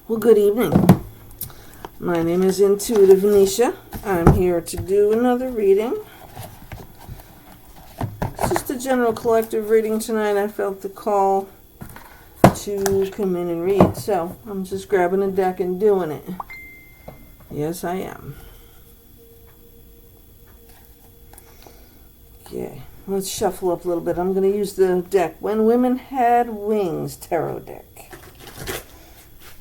Well, good evening. My name is Intuitive Nisha. I'm here to do another reading. It's just a general collective reading tonight. I felt the call to come in and read, so I'm just grabbing a deck and doing it. Yes, I am. Okay, let's shuffle up a little bit. I'm going to use the deck When Women Had Wings tarot deck.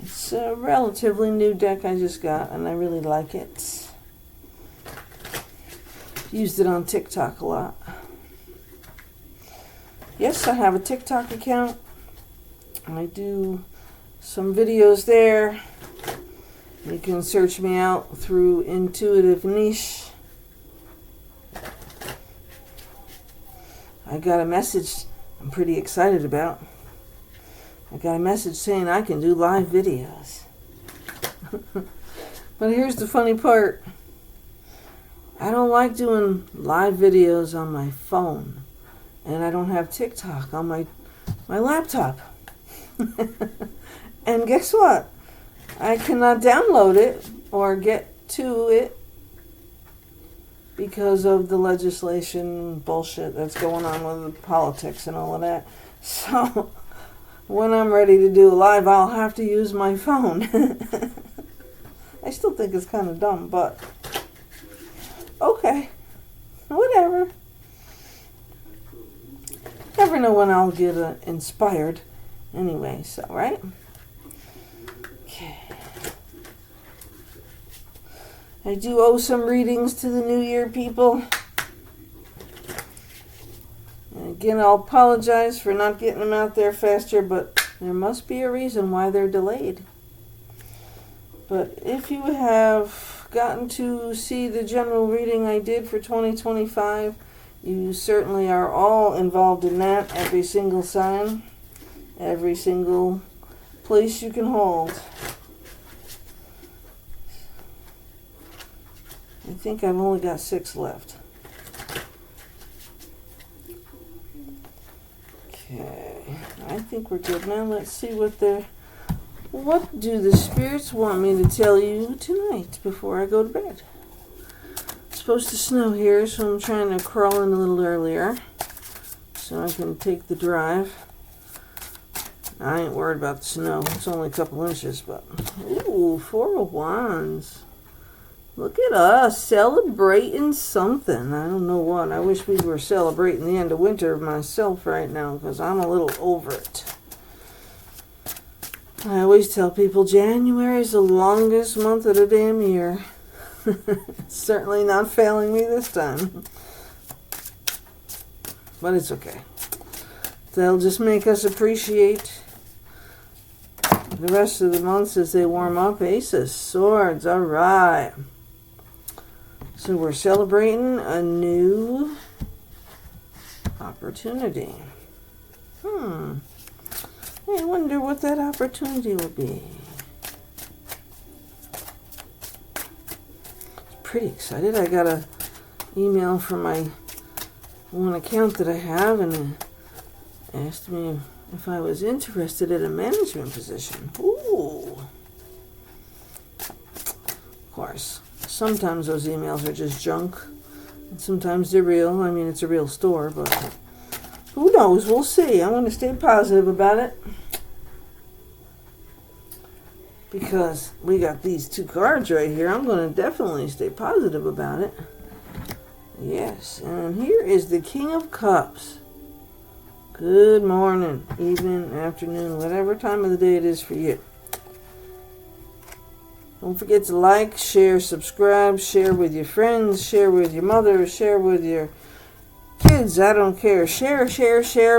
It's a relatively new deck I just got, and I really like it. Used it on TikTok a lot. Yes, I have a TikTok account. I do some videos there. You can search me out through Intuitive Niche. I got a message I'm pretty excited about. I got a message saying I can do live videos. But here's the funny part. I don't like doing live videos on my phone. And I don't have TikTok on my laptop. And guess what? I cannot download it or get to it because of the legislation bullshit that's going on with the politics and all of that. So when I'm ready to do a live, I'll have to use my phone. I still think it's kind of dumb, but okay, whatever. Never know when I'll get inspired. Anyway, so, right? Okay. I do owe some readings to the New Year people. And again, I'll apologize for not getting them out there faster, but there must be a reason why they're delayed. But if you have gotten to see the general reading I did for 2025, you certainly are all involved in that. Every single sign, every single place you can hold. I think I've only got 6 left. Okay, I think we're good now. Let's see what do the spirits want me to tell you tonight before I go to bed. It's supposed to snow here, so I'm trying to crawl in a little earlier so I can take the drive. I ain't worried about the snow. It's only a couple inches, but ooh, 4 of Wands. Look at us celebrating something. I don't know what. I wish we were celebrating the end of winter myself right now because I'm a little over it. I always tell people January is the longest month of the damn year. It's certainly not failing me this time. But it's okay. They'll just make us appreciate the rest of the months as they warm up. Ace of Swords. All right. So we're celebrating a new opportunity. I wonder what that opportunity will be. Pretty excited. I got an email from my one account that I have, and it asked me if I was interested in a management position. Ooh. Of course. Sometimes those emails are just junk. And sometimes they're real. I mean, it's a real store, but who knows? We'll see. I'm going to stay positive about it. Because we got these 2 cards right here. I'm going to definitely stay positive about it. Yes. And here is the King of Cups. Good morning, evening, afternoon, whatever time of the day it is for you. Don't forget to like, share, subscribe, share with your friends, share with your mother, share with your kids. I don't care. Share,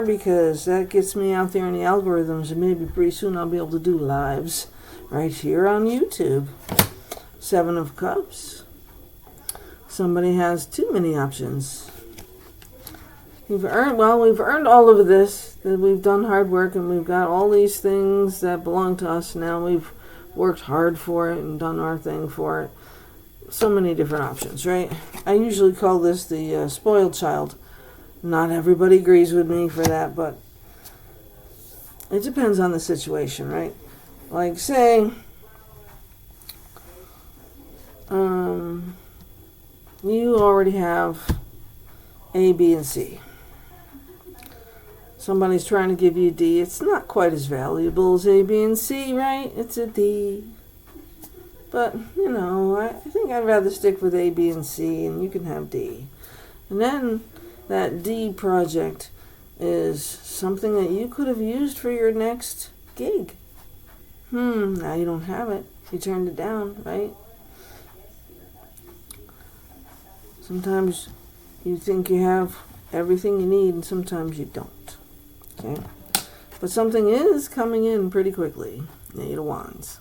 because that gets me out there in the algorithms, and maybe pretty soon I'll be able to do lives right here on YouTube. 7 of Cups. Somebody has too many options. We've earned all of this, that we've done hard work, and we've got all these things that belong to us now. We've worked hard for it and done our thing for it. So many different options, right? I usually call this the spoiled child. Not everybody agrees with me for that, but it depends on the situation, right? Like, say, you already have A, B, and C. Somebody's trying to give you D. It's not quite as valuable as A, B, and C, right? It's a D. But, I think I'd rather stick with A, B, and C, and you can have D. And then that D project is something that you could have used for your next gig. Now you don't have it. You turned it down, right? Sometimes you think you have everything you need, and sometimes you don't. Okay? But something is coming in pretty quickly. Eight of Wands.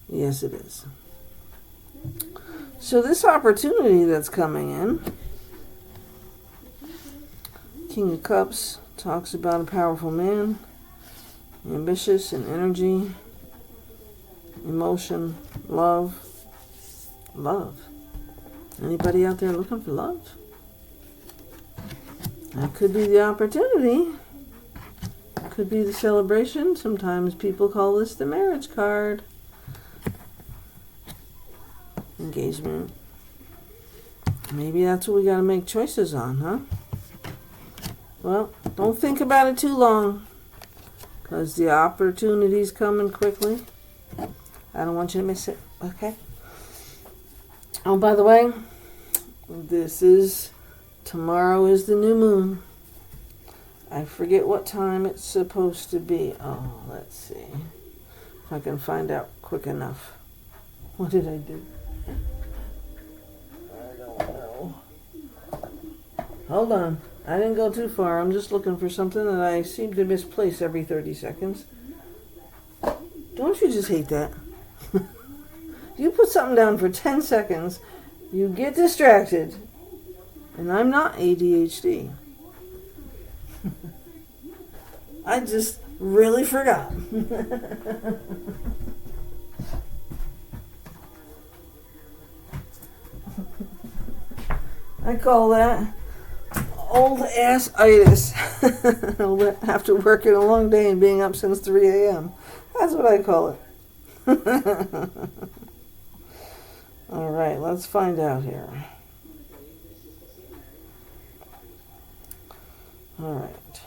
Yes, it is. So this opportunity that's coming in, King of Cups, talks about a powerful man, ambitious in energy, emotion, love. Anybody out there looking for love? That could be the opportunity. Could be the celebration. Sometimes people call this the marriage card. Engagement. Maybe that's what we got to make choices on, huh? Well, don't think about it too long, because the opportunity's coming quickly. I don't want you to miss it, okay? Oh, by the way, tomorrow is the new moon. I forget what time it's supposed to be. Oh, let's see if I can find out quick enough. What did I do? I don't know. Hold on. I didn't go too far. I'm just looking for something that I seem to misplace every 30 seconds. Don't you just hate that? You put something down for 10 seconds, you get distracted, and I'm not ADHD. I just really forgot. I call that old ass itis. After working a long day and being up since 3 a.m. That's what I call it. All right, let's find out here. All right.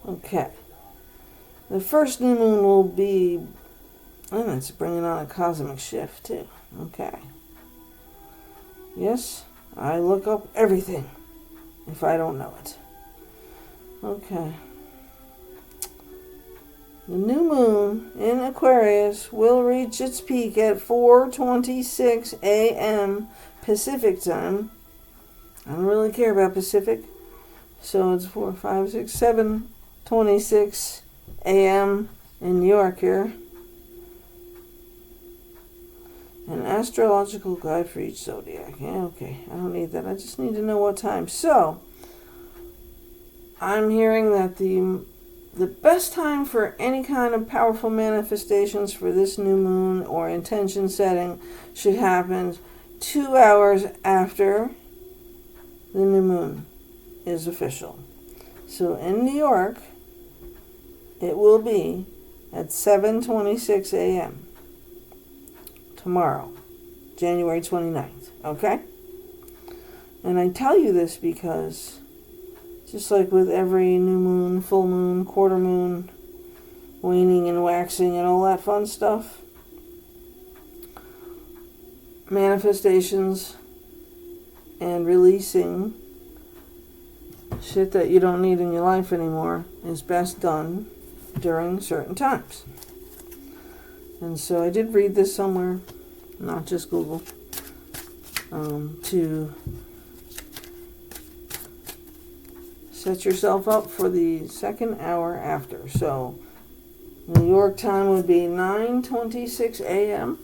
Okay. The first new moon will be, and it's bringing on a cosmic shift too. Okay. Yes, I look up everything if I don't know it. Okay. The new moon in Aquarius will reach its peak at 4:26 a.m. Pacific time. I don't really care about Pacific. So it's 4, 5, 6, 7:26 a.m. in New York here. An astrological guide for each zodiac. Yeah, okay. I don't need that. I just need to know what time. So, I'm hearing that the best time for any kind of powerful manifestations for this new moon or intention setting should happen 2 hours after the new moon is official. So in New York, it will be at 7:26 a.m. tomorrow, January 29th. Okay? And I tell you this because just like with every new moon, full moon, quarter moon, waning and waxing and all that fun stuff, manifestations and releasing shit that you don't need in your life anymore is best done during certain times. And so I did read this somewhere, not just Google, to set yourself up for the second hour after. So New York time would be 9:26 a.m.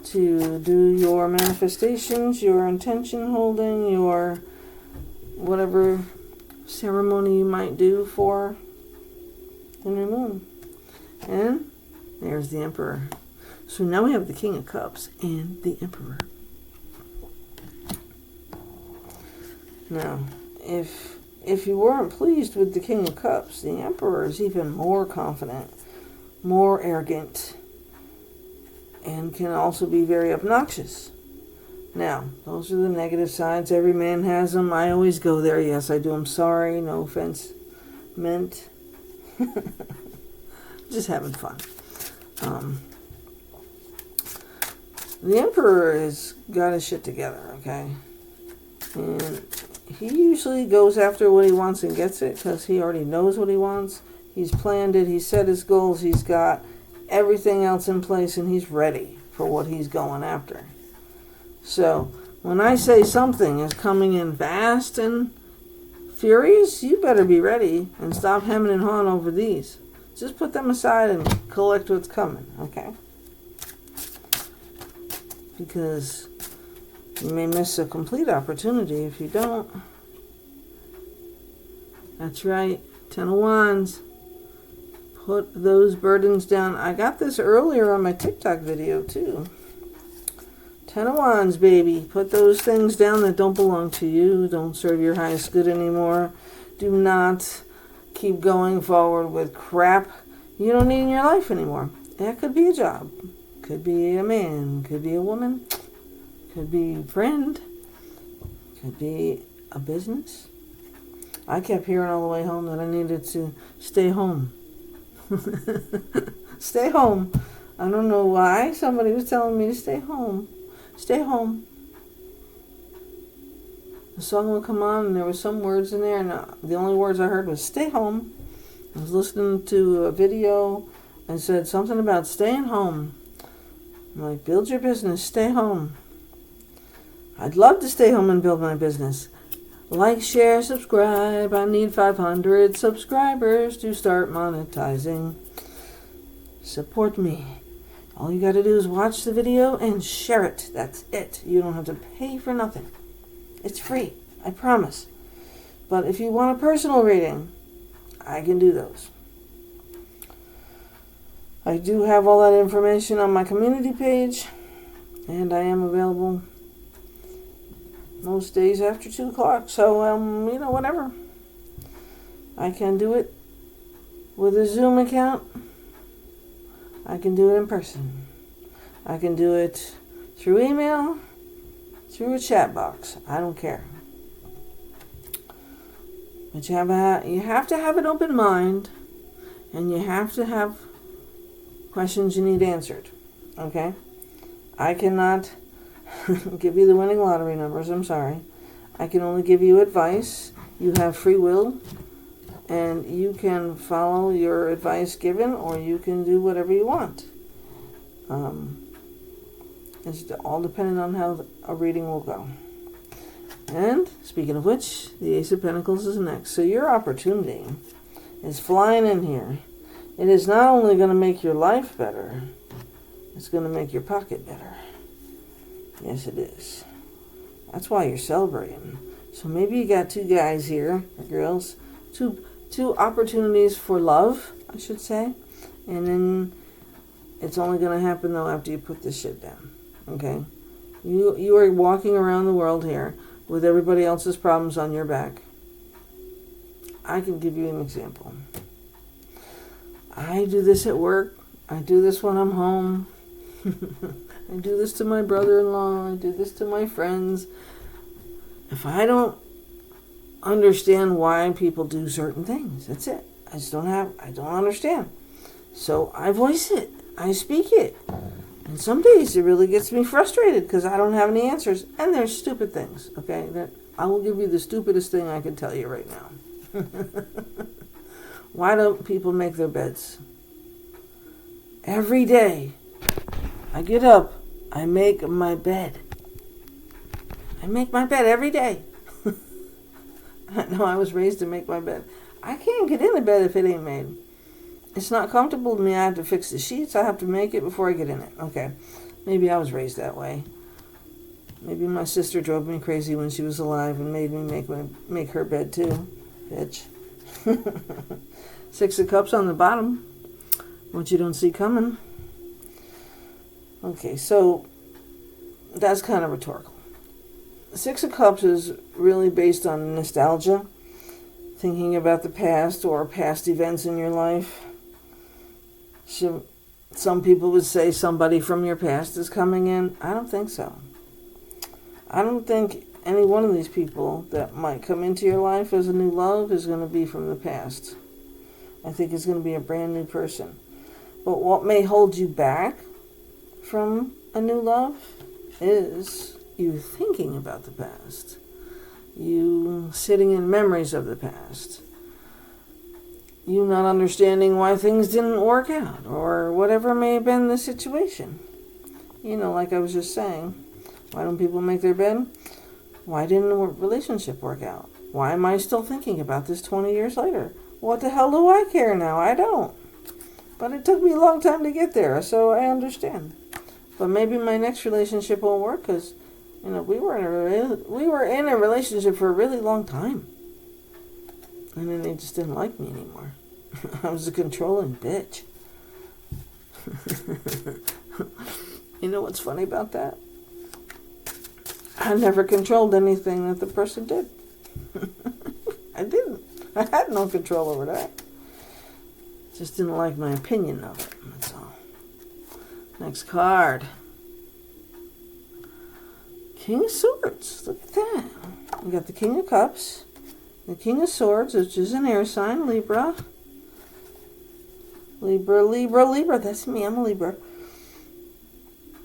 to do your manifestations, your intention holding, your whatever ceremony you might do for the new moon. And there's the Emperor. So now we have the King of Cups and the Emperor. Now, if you weren't pleased with the King of Cups, the Emperor is even more confident, more arrogant, and can also be very obnoxious. Now, those are the negative sides. Every man has them. I always go there. Yes, I do. I'm sorry. No offense meant. Just having fun. The Emperor has got his shit together, okay? And he usually goes after what he wants and gets it because he already knows what he wants. He's planned it. He's set his goals. He's got everything else in place, and he's ready for what he's going after. So when I say something is coming in fast and furious, you better be ready and stop hemming and hawing over these. Just put them aside and collect what's coming, okay? Because you may miss a complete opportunity if you don't. That's right. 10 of Wands. Put those burdens down. I got this earlier on my TikTok video too. 10 of Wands, baby. Put those things down that don't belong to you. Don't serve your highest good anymore. Do not keep going forward with crap you don't need in your life anymore. That could be a job. Could be a man. Could be a woman. Could be a friend. Could be a business. I kept hearing all the way home that I needed to stay home. Stay home. I don't know why. Somebody was telling me to stay home. Stay home. The song would come on and there were some words in there, and the only words I heard was stay home. I was listening to a video and said something about staying home. I'm like, build your business, stay home. I'd love to stay home and build my business. Like, share, subscribe. I need 500 subscribers to start monetizing. Support me. All you got to do is watch the video and share it. That's it. You don't have to pay for nothing. It's free. I promise. But if you want a personal reading, I can do those. I do have all that information on my community page, and I am available most days after 2 o'clock. So, whatever. I can do it with a Zoom account. I can do it in person. I can do it through email, through a chat box. I don't care. But you have to have an open mind, and you have to have questions you need answered. Okay? I cannot give you the winning lottery numbers. I'm sorry. I can only give you advice. You have free will, and you can follow your advice given, or you can do whatever you want. It's all dependent on how a reading will go. And speaking of which, the Ace of Pentacles is next. So your opportunity is flying in here. It is not only going to make your life better, it's going to make your pocket better. Yes, it is. That's why you're celebrating. So maybe you got 2 guys here, or girls, two opportunities for love, I should say. And then it's only going to happen, though, after you put this shit down. Okay? You are walking around the world here with everybody else's problems on your back. I can give you an example. I do this at work. I do this when I'm home. I do this to my brother-in-law. I do this to my friends. If I don't understand why people do certain things, that's it. I don't understand. So I voice it. I speak it. And some days it really gets me frustrated because I don't have any answers. And they're stupid things, okay? I will give you the stupidest thing I can tell you right now. Why don't people make their beds? Every day, I get up, I make my bed. I make my bed every day. I know I was raised to make my bed. I can't get in the bed if it ain't made. It's not comfortable to me. I have to fix the sheets. I have to make it before I get in it. Okay. Maybe I was raised that way. Maybe my sister drove me crazy when she was alive and made me make her bed too. Bitch. 6 of Cups on the bottom. What you don't see coming. Okay, so that's kind of rhetorical. 6 of Cups is really based on nostalgia, thinking about the past or past events in your life. So Some people would say somebody from your past is coming in. I don't think so. I don't think any one of these people that might come into your life as a new love is going to be from the past. I think it's going to be a brand new person. But what may hold you back from a new love is you thinking about the past. You sitting in memories of the past. You not understanding why things didn't work out or whatever may have been the situation. Like I was just saying, why don't people make their bed? Why didn't the relationship work out? Why am I still thinking about this 20 years later? What the hell do I care now? I don't. But it took me a long time to get there, so I understand. But maybe my next relationship won't work because, we were in a relationship for a really long time. And then they just didn't like me anymore. I was a controlling bitch. You know what's funny about that? I never controlled anything that the person did. I didn't. I had no control over that. Just didn't like my opinion of it. That's all. Next card. King of Swords. Look at that. We got the King of Cups. The King of Swords, which is an air sign, Libra. Libra. That's me. I'm a Libra.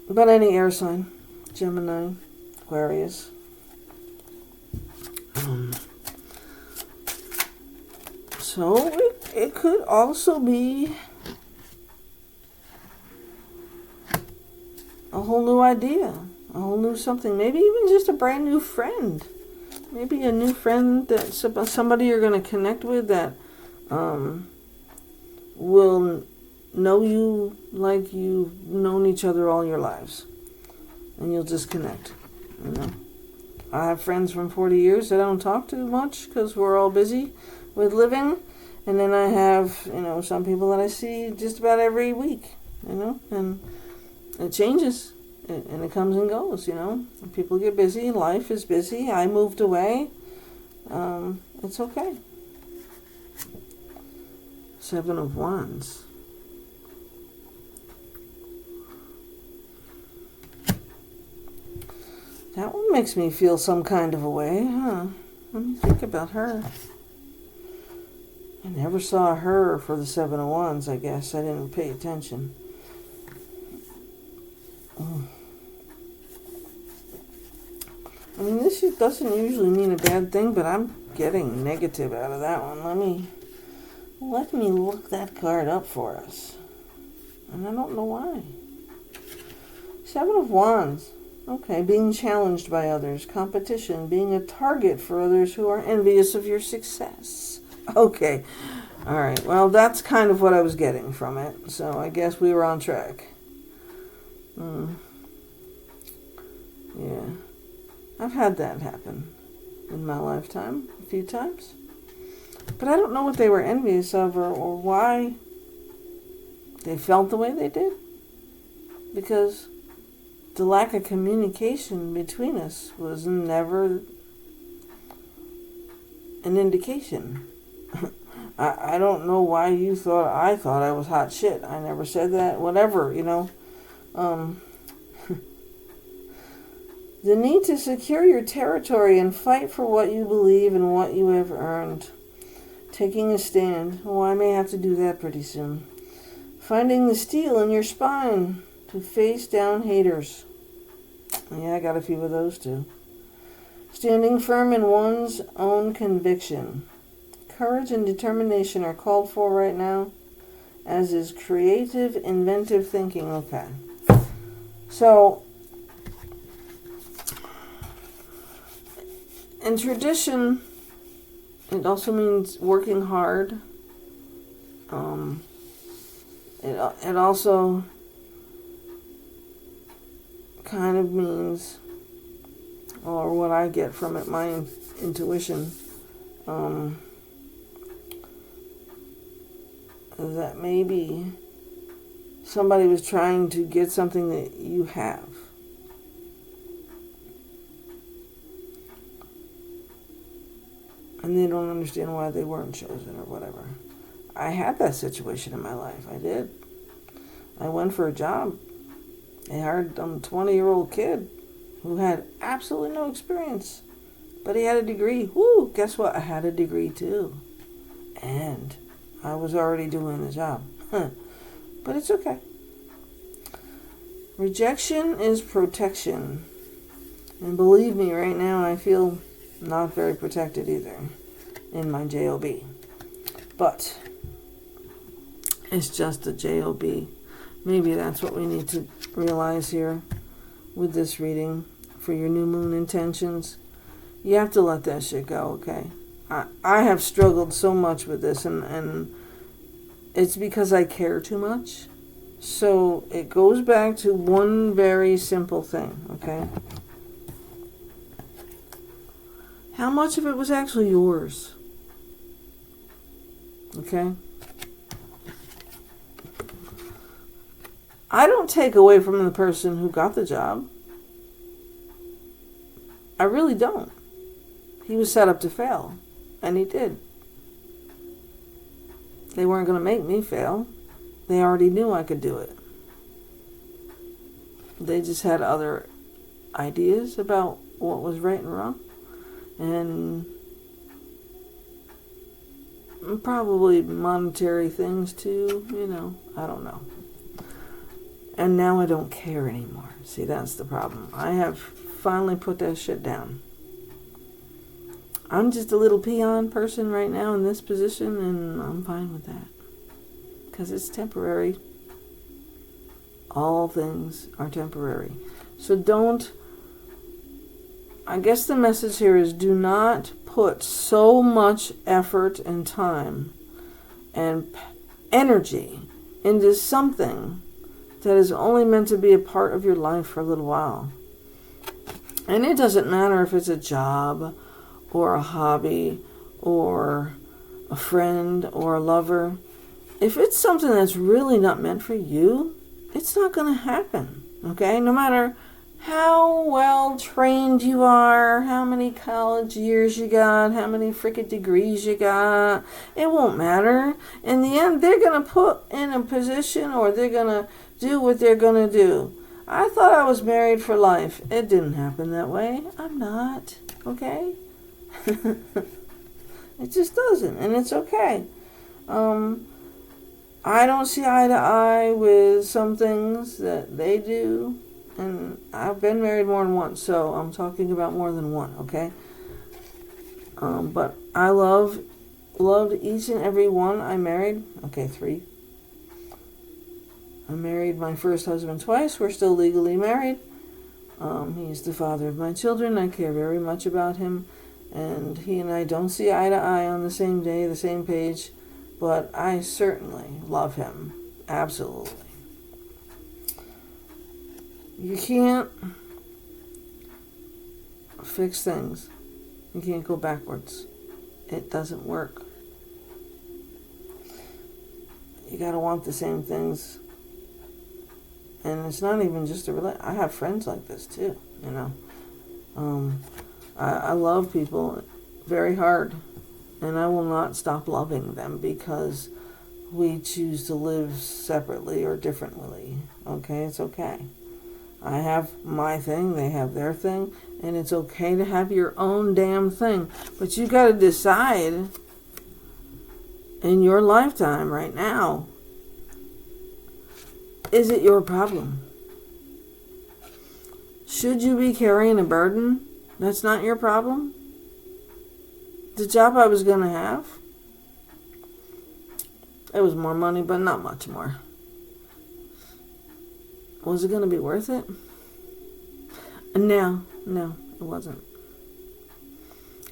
But any air sign. Gemini. Aquarius. So it could also be a whole new idea, a whole new something, maybe even just a brand new friend. Maybe a new friend, that somebody you're going to connect with that will know you like you've known each other all your lives. And you'll just connect. I have friends from 40 years that I don't talk to much because we're all busy with living. And then I have, some people that I see just about every week, and it changes. And it comes and goes, People get busy. Life is busy. I moved away. It's okay. 7 of Wands. That one makes me feel some kind of a way, huh? Let me think about her. I never saw her for the 7 of Wands, I guess. I didn't pay attention. This doesn't usually mean a bad thing, but I'm getting negative out of that one. Let me look that card up for us. And I don't know why. 7 of Wands. Okay, being challenged by others, competition, being a target for others who are envious of your success. Okay, all right, well, that's kind of what I was getting from it, so I guess we were on track. Yeah, I've had that happen in my lifetime a few times, but I don't know what they were envious of or why they felt the way they did, because the lack of communication between us was never an indication. I don't know why you thought I was hot shit. I never said that. Whatever, The need to secure your territory and fight for what you believe and what you have earned. Taking a stand. Oh, I may have to do that pretty soon. Finding the steel in your spine to face down haters. Yeah, I got a few of those too. Standing firm in one's own conviction. Courage and determination are called for right now, as is creative, inventive thinking. Okay. So, in tradition, it also means working hard. It also kind of means, or what I get from it, my intuition, that maybe somebody was trying to get something that you have. And they don't understand why they weren't chosen or whatever. I had that situation in my life. I did. I went for a job. They hired some 20-year-old kid who had absolutely no experience. But he had a degree. Woo! Guess what? I had a degree too. And I was already doing the job. But it's okay. Rejection is protection. And believe me, right now I feel not very protected either in my JOB. But it's just a JOB. Maybe that's what we need to realize here with this reading for your new moon intentions. You have to let that shit go, okay? I have struggled so much with this, and it's because I care too much. So it goes back to one very simple thing, okay? How much of it was actually yours? Okay? I don't take away from the person who got the job. I really don't. He was set up to fail, and he did. They weren't going to make me fail. They already knew I could do it. They just had other ideas about what was right and wrong, and probably monetary things too, I don't know. And now I don't care anymore. See, that's the problem. I have finally put that shit down. I'm just a little peon person right now in this position, and I'm fine with that. Because it's temporary. All things are temporary. So I guess the message here is do not put so much effort and time and energy into something that is only meant to be a part of your life for a little while. And it doesn't matter if it's a job or a hobby or a friend or a lover. If it's something that's really not meant for you, it's not going to happen, okay? No matter how well trained you are, how many college years you got, how many freaking degrees you got, it won't matter. In the end, they're going to put in a position, or they're going to do what they're going to do. I thought I was married for life. It didn't happen that way. I'm not, okay? It just doesn't, and it's okay. I don't see eye to eye with some things that they do, and I've been married more than once, so I'm talking about more than one, okay? But I loved each and every one I married. Okay, 3. I married my first husband twice. We're still legally married. He's the father of my children. I care very much about him. And he and I don't see eye to eye on the same day, the same page. But I certainly love him. Absolutely. You can't fix things. You can't go backwards. It doesn't work. You gotta want the same things. And it's not even just I have friends like this too, I love people very hard, and I will not stop loving them because we choose to live separately or differently. Okay, it's okay. I have my thing, they have their thing, and it's okay to have your own damn thing. But you got to decide in your lifetime right now, is it your problem? Should you be carrying a burden that's not your problem? The job I was going to have, it was more money, but not much more. Was it going to be worth it? No, it wasn't.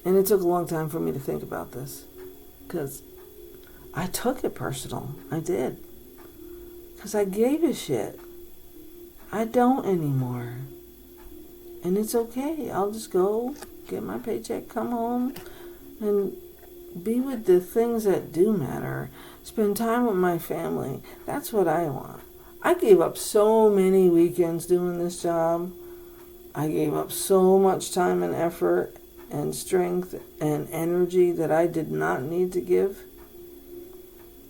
And it took a long time for me to think about this, because I took it personal. I did. Because I gave a shit. I don't anymore. And it's okay. I'll just go, get my paycheck, come home, and be with the things that do matter. Spend time with my family. That's what I want. I gave up so many weekends doing this job. I gave up so much time and effort and strength and energy that I did not need to give.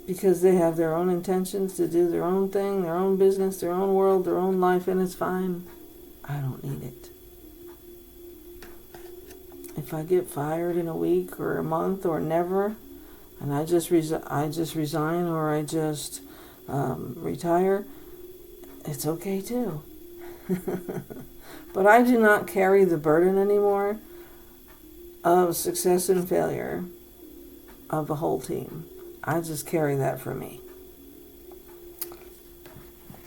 because they have their own intentions to do their own thing, their own business, their own world, their own life, and it's fine. I don't need it. If I get fired in a week or a month or never, and I just resign or I just retire, it's okay too. But I do not carry the burden anymore of success and failure of the whole team. I just carry that for me.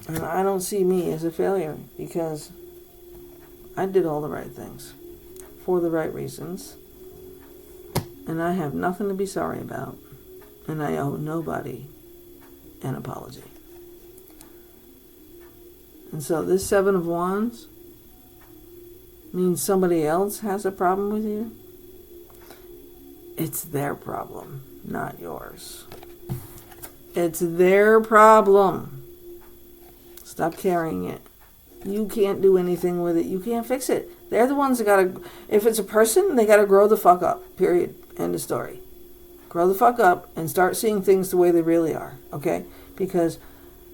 And I don't see me as a failure because I did all the right things for the right reasons. And I have nothing to be sorry about. And I owe nobody an apology. And so this Seven of Wands means somebody else has a problem with you. It's their problem, not yours. It's their problem. Stop carrying it. You can't do anything with it. You can't fix it. They're the ones that gotta, if it's a person, they gotta grow the fuck up. Period. End of story. Grow the fuck up and start seeing things the way they really are. Okay? Because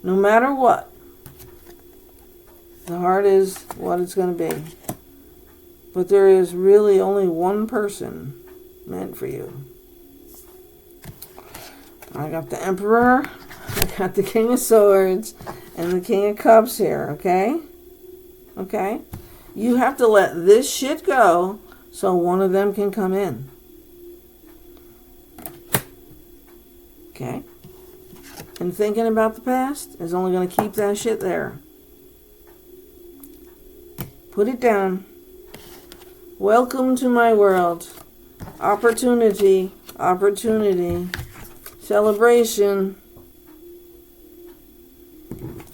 no matter what, the heart is what it's going to be. But there is really only one person meant for you. I got the Emperor, I got the King of Swords, and the King of Cups here, okay? Okay? You have to let this shit go so one of them can come in. Okay? And thinking about the past is only going to keep that shit there. Put it down. Welcome to my world. Opportunity, opportunity, celebration.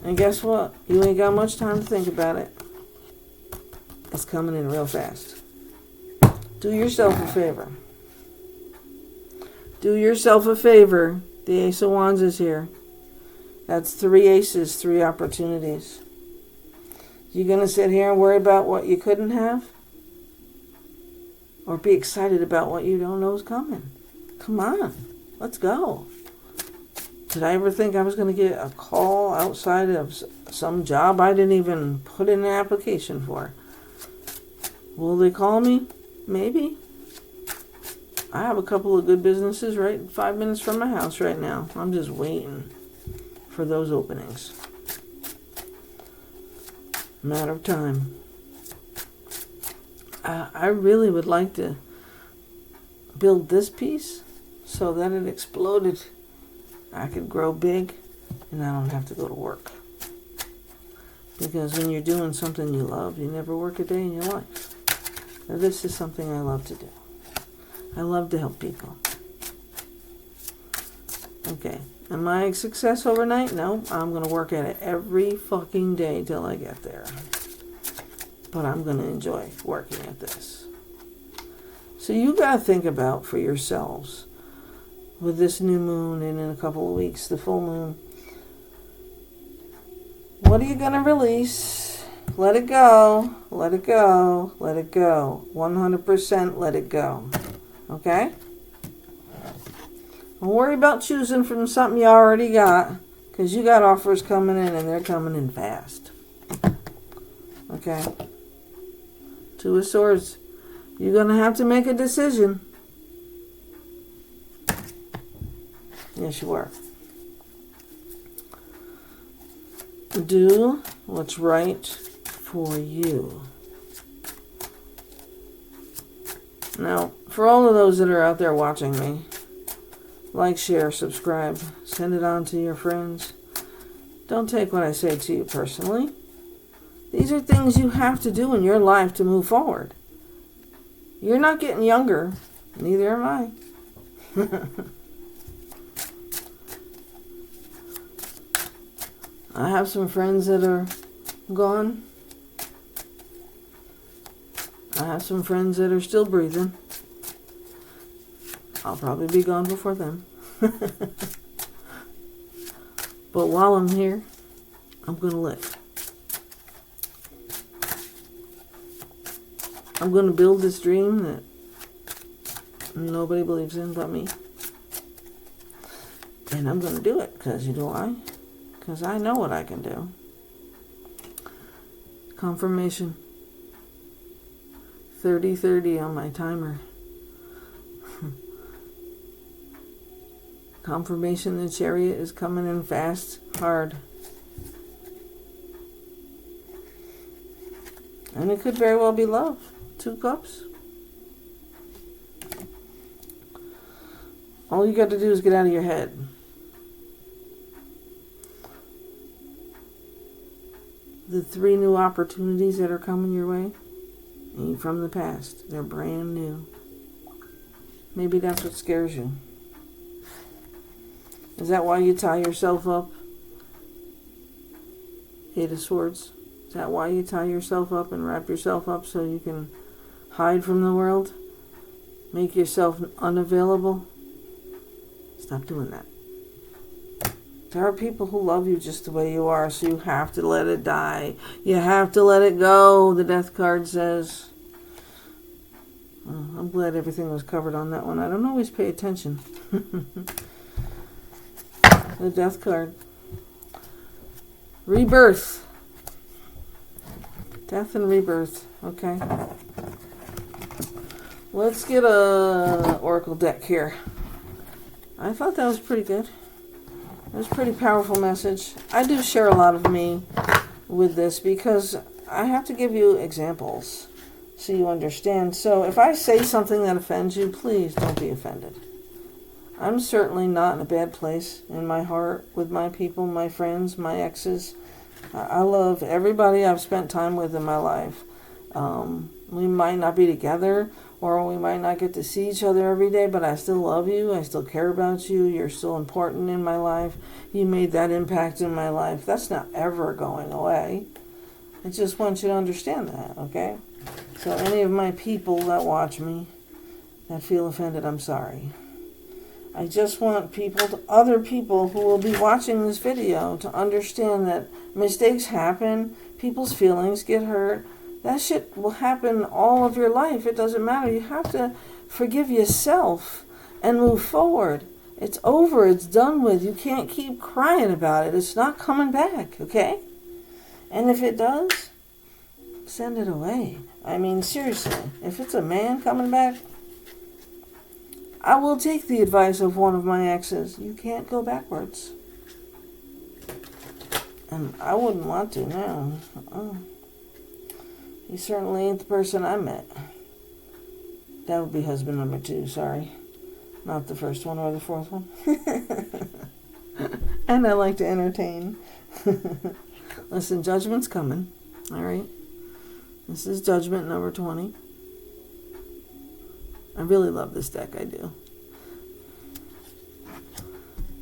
And guess what? You ain't got much time to think about it. It's coming in real fast. Do yourself a favor. Do yourself a favor. The Ace of Wands is here. That's 3 aces, 3 opportunities. You gonna sit here and worry about what you couldn't have? Or be excited about what you don't know is coming? Come on, let's go. Did I ever think I was gonna get a call outside of some job I didn't even put in an application for? Will they call me? Maybe. I have a couple of good businesses right 5 minutes from my house right now. I'm just waiting for those openings. Matter of time. I really would like to build this piece so that it exploded. I could grow big and I don't have to go to work. Because when you're doing something you love, you never work a day in your life. Now, this is something I love to do. I love to help people. Okay. Am I a success overnight? No. I'm going to work at it every fucking day till I get there. But I'm going to enjoy working at this. So you got to think about for yourselves with this new moon and in a couple of weeks, the full moon. What are you going to release? Let it go. Let it go. Let it go. 100% let it go. Okay? Don't worry about choosing from something you already got, because you got offers coming in and they're coming in fast. Okay? 2 of Swords. You're going to have to make a decision. Yes, you are. Do what's right for you. Now, for all of those that are out there watching me, like, share, subscribe, send it on to your friends. Don't take what I say to you personally. These are things you have to do in your life to move forward. You're not getting younger. Neither am I. I have some friends that are gone. I have some friends that are still breathing. I'll probably be gone before them. But while I'm here, I'm going to live. I'm going to build this dream that nobody believes in but me. And And I'm going to do it because you know why? Because I know what I can do. Confirmation. 30:30 on my timer. Confirmation the chariot is coming in fast, hard. And it could very well be love. 2 cups. All you got to do is get out of your head. The 3 new opportunities that are coming your way ain't from the past. They're brand new. Maybe that's what scares you. Is that why you tie yourself up? 8 of Swords. Is that why you tie yourself up and wrap yourself up so you can hide from the world? Make yourself unavailable? Stop doing that. There are people who love you just the way you are, so you have to let it die. You have to let it go, the Death card says. Oh, I'm glad everything was covered on that one. I don't always pay attention. The Death card. Rebirth. Death and rebirth. Okay. Let's get a oracle deck here. I thought that was pretty good. It was a pretty powerful message. I do share a lot of me with this because I have to give you examples so you understand. So if I say something that offends you, please don't be offended. I'm certainly not in a bad place in my heart with my people, my friends, my exes. I love everybody I've spent time with in my life. We might not be together, or we might not get to see each other every day, but I still love you. I still care about you. You're still important in my life. You made that impact in my life. That's not ever going away. I just want you to understand that, okay? So any of my people that watch me that feel offended, I'm sorry. I just want other people who will be watching this video to understand that mistakes happen, people's feelings get hurt. That shit will happen all of your life. It doesn't matter. You have to forgive yourself and move forward. It's over. It's done with. You can't keep crying about it. It's not coming back, okay? And if it does, send it away. I mean, seriously, if it's a man coming back, I will take the advice of one of my exes. You can't go backwards. And I wouldn't want to now. He certainly ain't the person I met. That would be husband number 2, sorry. Not the first one or the 4th one. And I like to entertain. Listen, judgment's coming. Alright? This is judgment number 20. I really love this deck, I do.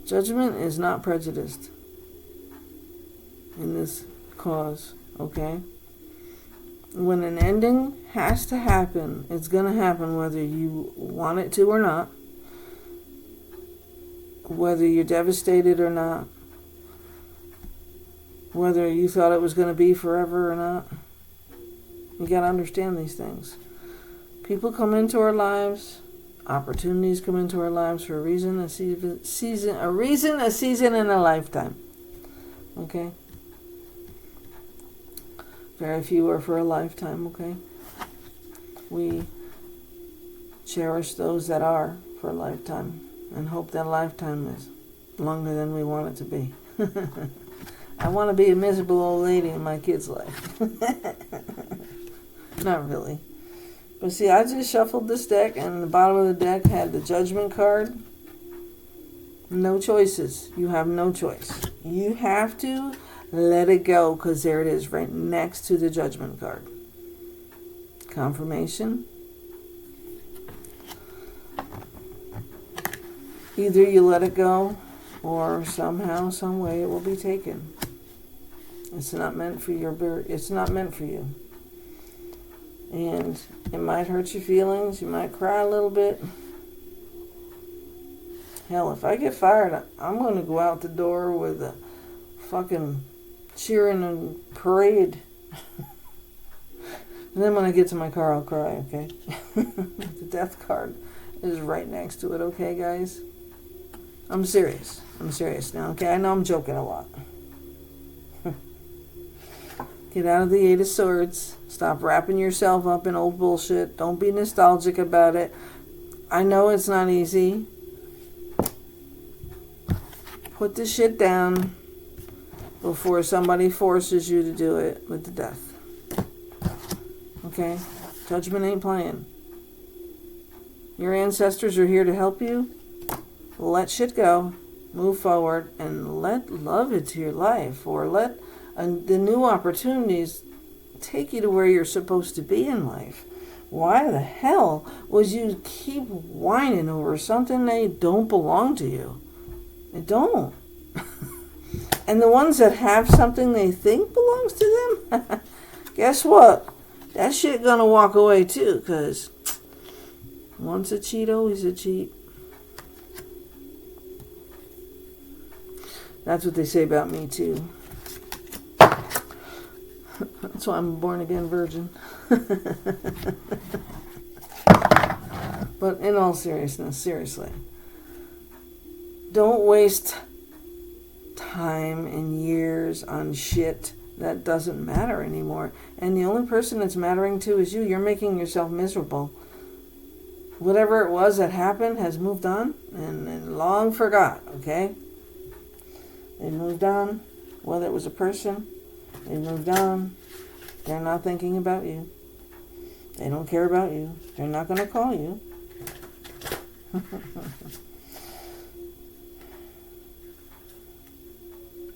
Judgment is not prejudiced in this cause, okay? When an ending has to happen, it's going to happen whether you want it to or not, whether you're devastated or not, whether you thought it was going to be forever or not. You got to understand these things. People come into our lives, opportunities come into our lives for a reason, a season, and a lifetime. Okay? Very few are for a lifetime, okay? We cherish those that are for a lifetime and hope that lifetime is longer than we want it to be. I want to be a miserable old lady in my kid's life. Not really. But see, I just shuffled this deck, and the bottom of the deck had the Judgment card. No choices. You have no choice. You have to let it go, because there it is, right next to the Judgment card. Confirmation. Either you let it go, or somehow, some way, it will be taken. It's not meant for it's not meant for you. And it might hurt your feelings. You might cry a little bit. Hell, if I get fired, I'm going to go out the door with a fucking cheering and parade. And then when I get to my car, I'll cry, okay? The Death card is right next to it, okay, guys? I'm serious. I'm serious now, okay? I know I'm joking a lot. Get out of the Eight of Swords. Stop wrapping yourself up in old bullshit. Don't be nostalgic about it. I know it's not easy. Put the shit down before somebody forces you to do it with the death. Okay? Judgment ain't playing. Your ancestors are here to help you. Let shit go. Move forward and let love into your life, or let the new opportunities take you to where you're supposed to be in life. Why the hell would you keep whining over something that don't belong to you? It don't. And the ones that have something they think belongs to them, guess what? That shit gonna walk away too, because once a cheat, always a cheat. That's what they say about me too. That's why I'm a born-again virgin. But in all seriousness, seriously, don't waste time and years on shit that doesn't matter anymore. And the only person that's mattering to is you. You're making yourself miserable. Whatever it was that happened has moved on and long forgot, okay? They moved on. Whether it was a person, they moved on. They're not thinking about you. They don't care about you. They're not going to call you.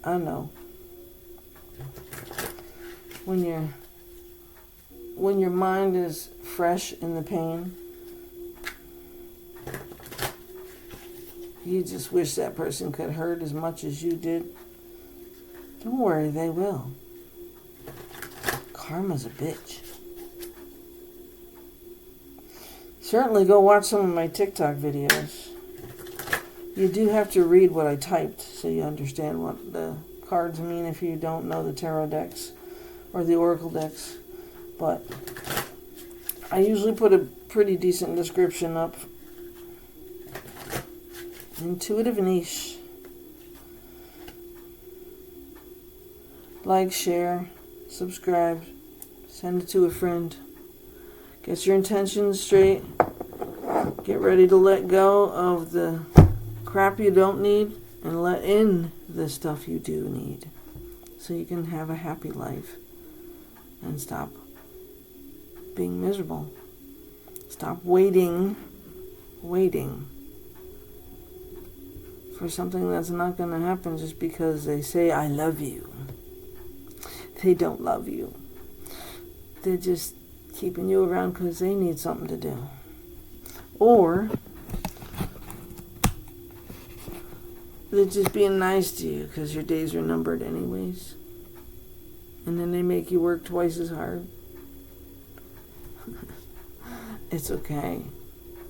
I know. When your mind is fresh in the pain, you just wish that person could hurt as much as you did. Don't worry, they will. Karma's a bitch. Certainly go watch some of my TikTok videos. You do have to read what I typed so you understand what the cards mean if you don't know the tarot decks or the oracle decks. But I usually put a pretty decent description up. Intuitive niche. Like, share, subscribe, send it to a friend. Get your intentions straight. Get ready to let go of the crap you don't need and let in the stuff you do need, so you can have a happy life and stop being miserable. Stop waiting for something that's not going to happen just because they say I love you. They don't love you. They're just keeping you around because they need something to do. Or they're just being nice to you because your days are numbered anyways. And then they make you work twice as hard. It's okay.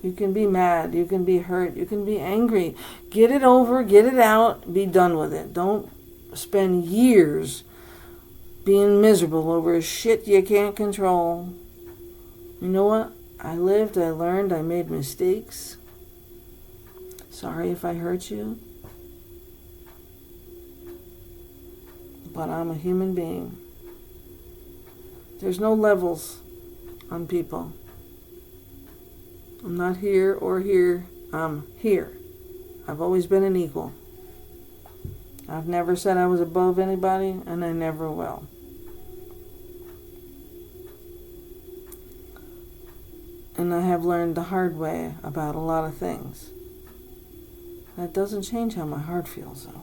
You can be mad. You can be hurt. You can be angry. Get it over. Get it out. Be done with it. Don't spend years being miserable over shit you can't control. You know what? I lived. I learned. I made mistakes. Sorry if I hurt you. But I'm a human being. There's no levels on people. I'm not here or here. I'm here. I've always been an equal. I've never said I was above anybody, and I never will. And I have learned the hard way about a lot of things. That doesn't change how my heart feels, though.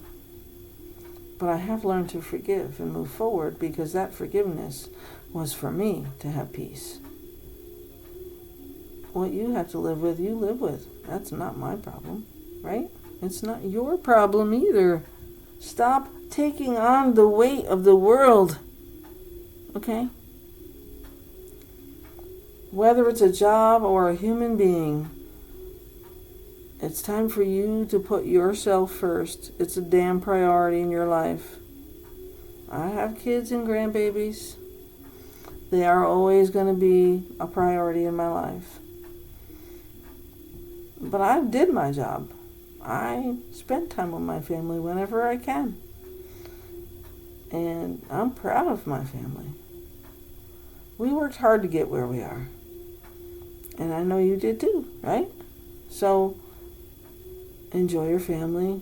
But I have learned to forgive and move forward because that forgiveness was for me to have peace. What you have to live with, you live with. That's not my problem, right? It's not your problem either. Stop taking on the weight of the world, okay? Whether it's a job or a human being, it's time for you to put yourself first. It's a damn priority in your life. I have kids and grandbabies. They are always going to be a priority in my life. But I did my job. I spend time with my family whenever I can. And I'm proud of my family. We worked hard to get where we are. And I know you did too, right? So enjoy your family,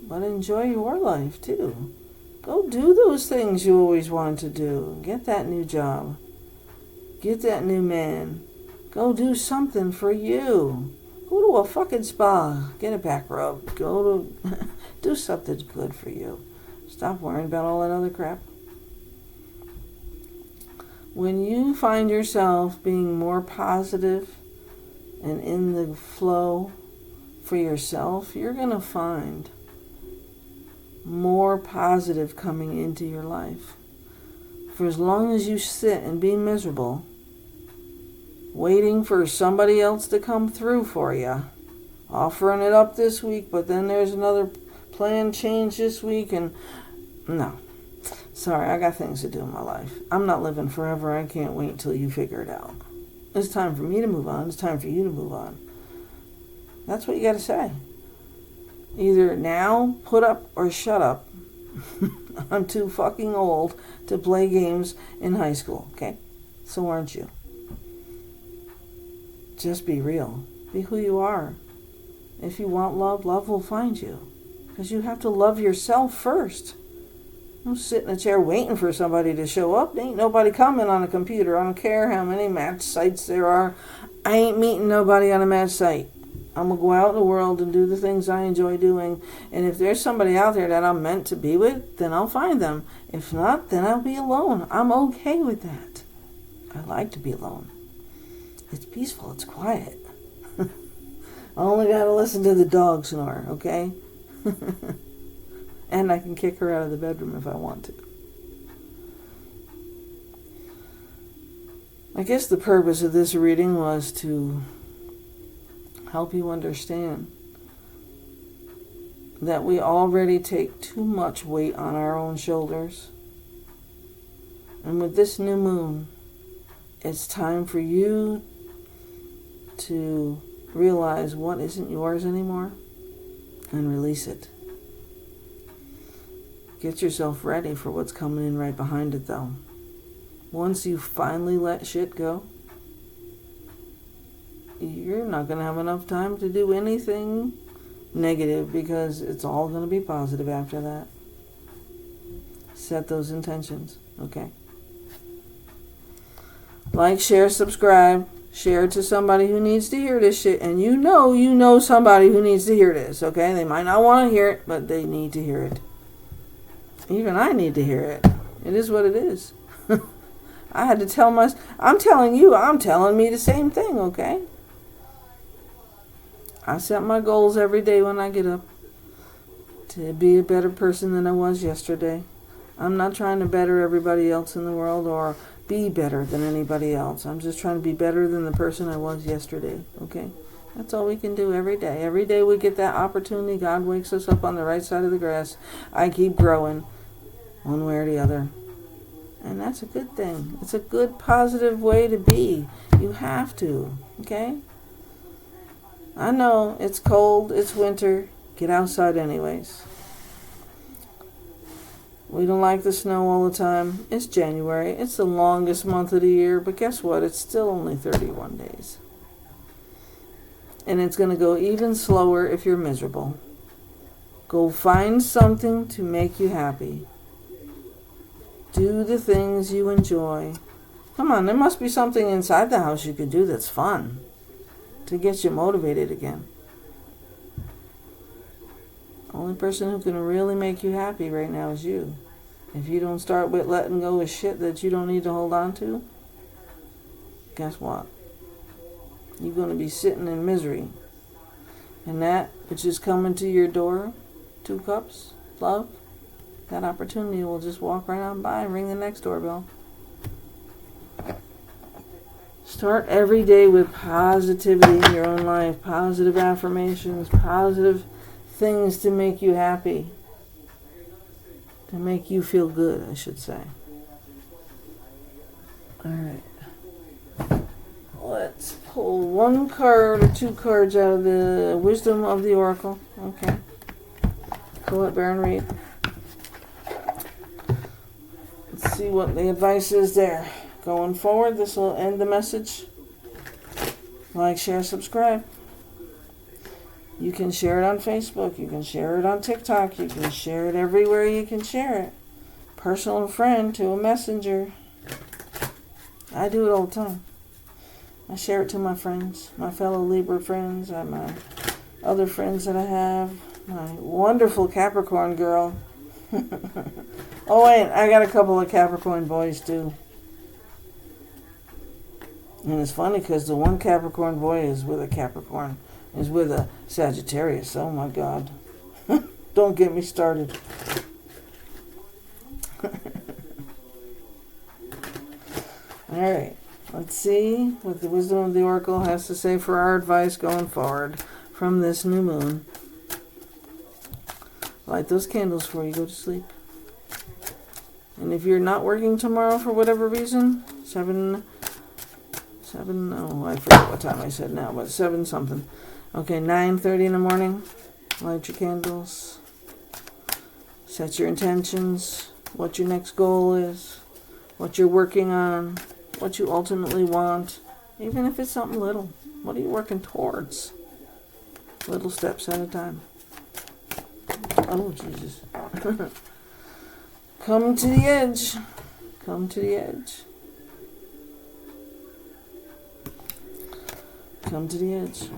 but enjoy your life too. Go do those things you always wanted to do. Get that new job. Get that new man. Go do something for you. Go to a fucking spa. Get a back rub. Go to do something good for you. Stop worrying about all that other crap. When you find yourself being more positive and in the flow for yourself, you're going to find more positive coming into your life. For as long as you sit and be miserable, waiting for somebody else to come through for you, offering it up this week, but then there's another plan change this week, and no. Sorry, I got things to do in my life. I'm not living forever. I can't wait till you figure it out. It's time for me to move on. It's time for you to move on. That's what you got to say. Either now, put up, or shut up. I'm too fucking old to play games in high school, okay? So aren't you. Just be real. Be who you are. If you want love, love will find you. Because you have to love yourself first. Don't sit in a chair waiting for somebody to show up. There ain't nobody coming on a computer. I don't care how many match sites there are. I ain't meeting nobody on a match site. I'm going to go out in the world and do the things I enjoy doing. And if there's somebody out there that I'm meant to be with, then I'll find them. If not, then I'll be alone. I'm okay with that. I like to be alone. It's peaceful. It's quiet. I only got to listen to the dog snore, okay? And I can kick her out of the bedroom if I want to. I guess the purpose of this reading was to help you understand that we already take too much weight on our own shoulders. And with this new moon, it's time for you to realize what isn't yours anymore and release it. Get yourself ready for what's coming in right behind it, though. Once you finally let shit go, you're not going to have enough time to do anything negative, because it's all going to be positive after that. Set those intentions, okay? Like, share, subscribe. Share it to somebody who needs to hear this shit. And you know somebody who needs to hear this, okay? They might not want to hear it, but they need to hear it. Even I need to hear it. It is what it is. I had to tell I'm telling you, I'm telling me the same thing, okay? I set my goals every day when I get up to be a better person than I was yesterday. I'm not trying to better everybody else in the world or be better than anybody else. I'm just trying to be better than the person I was yesterday, okay? That's all we can do every day. Every day we get that opportunity. God wakes us up on the right side of the grass. I keep growing one way or the other. And that's a good thing. It's a good, positive way to be. You have to, okay? I know it's cold, it's winter. Get outside anyways. We don't like the snow all the time. It's January. It's the longest month of the year. But guess what? It's still only 31 days. And it's going to go even slower if you're miserable. Go find something to make you happy. Do the things you enjoy. Come on, there must be something inside the house you could do that's fun to get you motivated again. Only person who can really make you happy right now is you. If you don't start with letting go of shit that you don't need to hold on to, guess what? You're going to be sitting in misery. And that which is coming to your door, 2 cups, love, that opportunity will just walk right on by and ring the next doorbell. Start every day with positivity in your own life, positive affirmations, positive things to make you happy, to make you feel good, I should say. All right. Let's pull 1 card or 2 cards out of the Wisdom of the Oracle. Okay. Pull it, Baron Reed. Let's see what the advice is there. Going forward, this will end the message. Like, share, subscribe. You can share it on Facebook. You can share it on TikTok. You can share it everywhere you can share it. Personal friend to a messenger. I do it all the time. I share it to my friends, my fellow Libra friends, and my other friends that I have. My wonderful Capricorn girl. Oh wait, I got a couple of Capricorn boys too. And it's funny because the one Capricorn boy is with a Capricorn, is with a Sagittarius. Oh my God. Don't get me started. Alright, let's see what the wisdom of the Oracle has to say for our advice going forward from this new moon. Light those candles before you go to sleep. And if you're not working tomorrow for whatever reason, oh, I forget what time I said now, but 7 something. Okay, 9:30 in the morning. Light your candles. Set your intentions. What your next goal is. What you're working on. What you ultimately want. Even if it's something little. What are you working towards? Little steps at a time. Oh, Jesus. Come to the edge. Come to the edge. Come to the edge.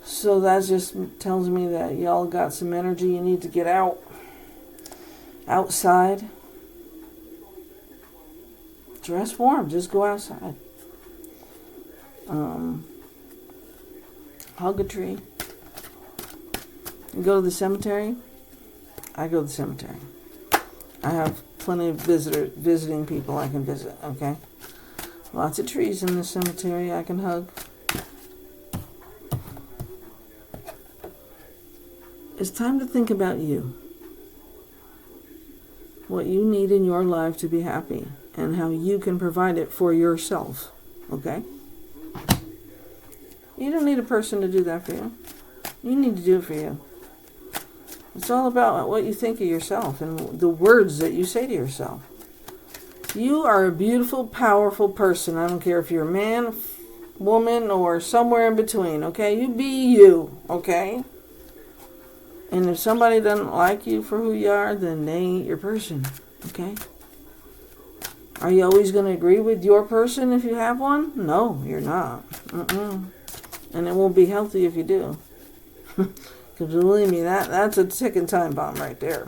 So that just tells me that y'all got some energy. You need to get out. Outside. Dress warm. Just go outside. Hug a tree. You go to the cemetery. I go to the cemetery. I have plenty of visiting people I can visit, okay? Lots of trees in the cemetery I can hug. It's time to think about you. What you need in your life to be happy and how you can provide it for yourself, okay? You don't need a person to do that for you. You need to do it for you. It's all about what you think of yourself and the words that you say to yourself. You are a beautiful, powerful person. I don't care if you're a man, woman, or somewhere in between, okay? You be you, okay? And if somebody doesn't like you for who you are, then they ain't your person, okay? Are you always going to agree with your person if you have one? No, you're not. And it won't be healthy if you do. Because believe me, that's a ticking time bomb right there.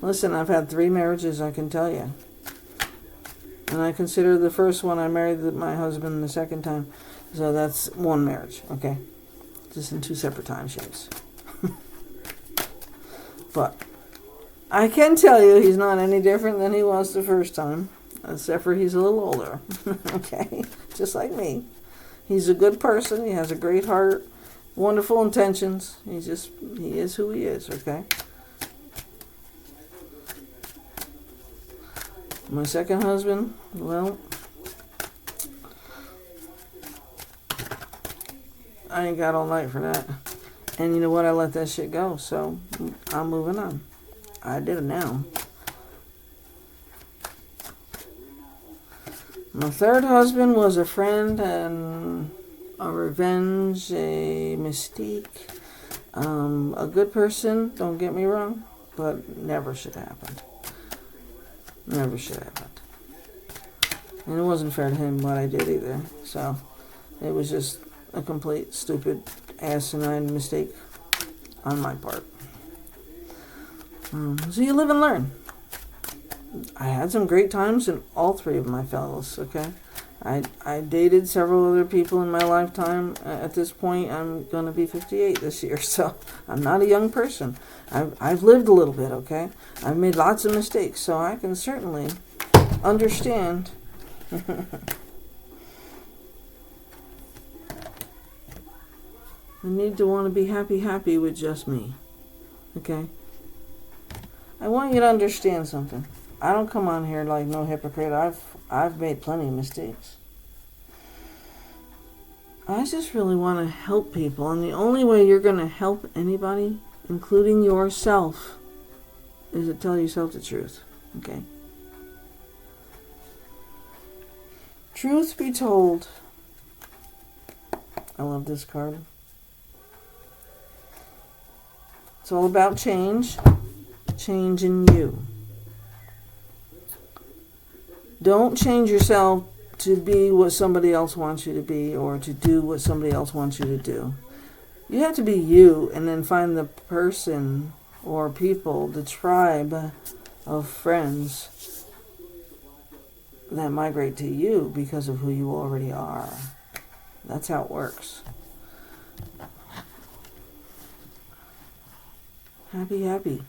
Listen, I've had 3 marriages, I can tell you. And I consider the first one I married my husband the second time. So that's 1 marriage, okay? Just in 2 separate time shapes. But I can tell you he's not any different than he was the first time. Except for he's a little older. Okay? Just like me. He's a good person. He has a great heart. Wonderful intentions. He is who he is, okay? My second husband, well, I ain't got all night for that. And you know what? I let that shit go, so I'm moving on. I did it now. My third husband was a friend and a revenge, a mystique, a good person, don't get me wrong, but never should have happened. Never should have happened. And it wasn't fair to him what I did either. So it was just a complete stupid asinine mistake on my part. So you live and learn. I had some great times in all 3 of my fellows, okay? I dated several other people in my lifetime. At this point, I'm going to be 58 this year, so I'm not a young person. I've lived a little bit, okay? I've made lots of mistakes, so I can certainly understand. The need to want to be happy with just me, okay? I want you to understand something. I don't come on here like no hypocrite. I've made plenty of mistakes. I just really want to help people. And the only way you're going to help anybody, including yourself, is to tell yourself the truth. Okay? Truth be told. I love this card. It's all about change. Change in you. Don't change yourself to be what somebody else wants you to be or to do what somebody else wants you to do. You have to be you and then find the person or people, the tribe of friends that migrate to you because of who you already are. That's how it works. Happy, happy.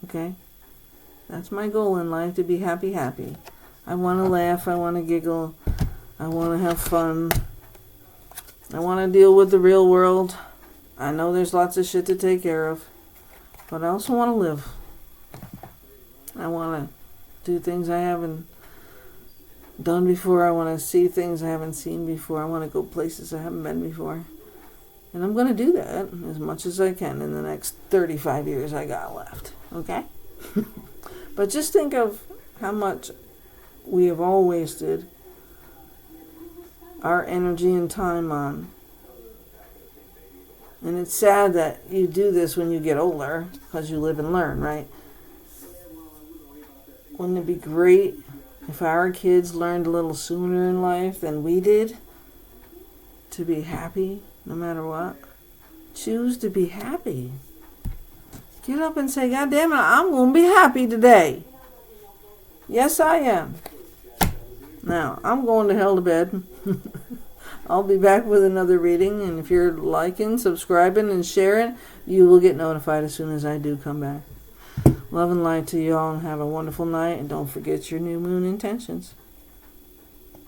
Okay? That's my goal in life, to be happy, happy. I want to laugh. I want to giggle. I want to have fun. I want to deal with the real world. I know there's lots of shit to take care of. But I also want to live. I want to do things I haven't done before. I want to see things I haven't seen before. I want to go places I haven't been before. And I'm going to do that as much as I can in the next 35 years I got left. Okay? But just think of how much we have all wasted our energy and time on. And it's sad that you do this when you get older, because you live and learn, right? Wouldn't it be great if our kids learned a little sooner in life than we did to be happy no matter what? Choose to be happy. Get up and say, God damn it, I'm going to be happy today. Yes, I am. Now, I'm going to hell to bed. I'll be back with another reading, and if you're liking, subscribing, and sharing, you will get notified as soon as I do come back. Love and light to you all, and have a wonderful night, and don't forget your new moon intentions.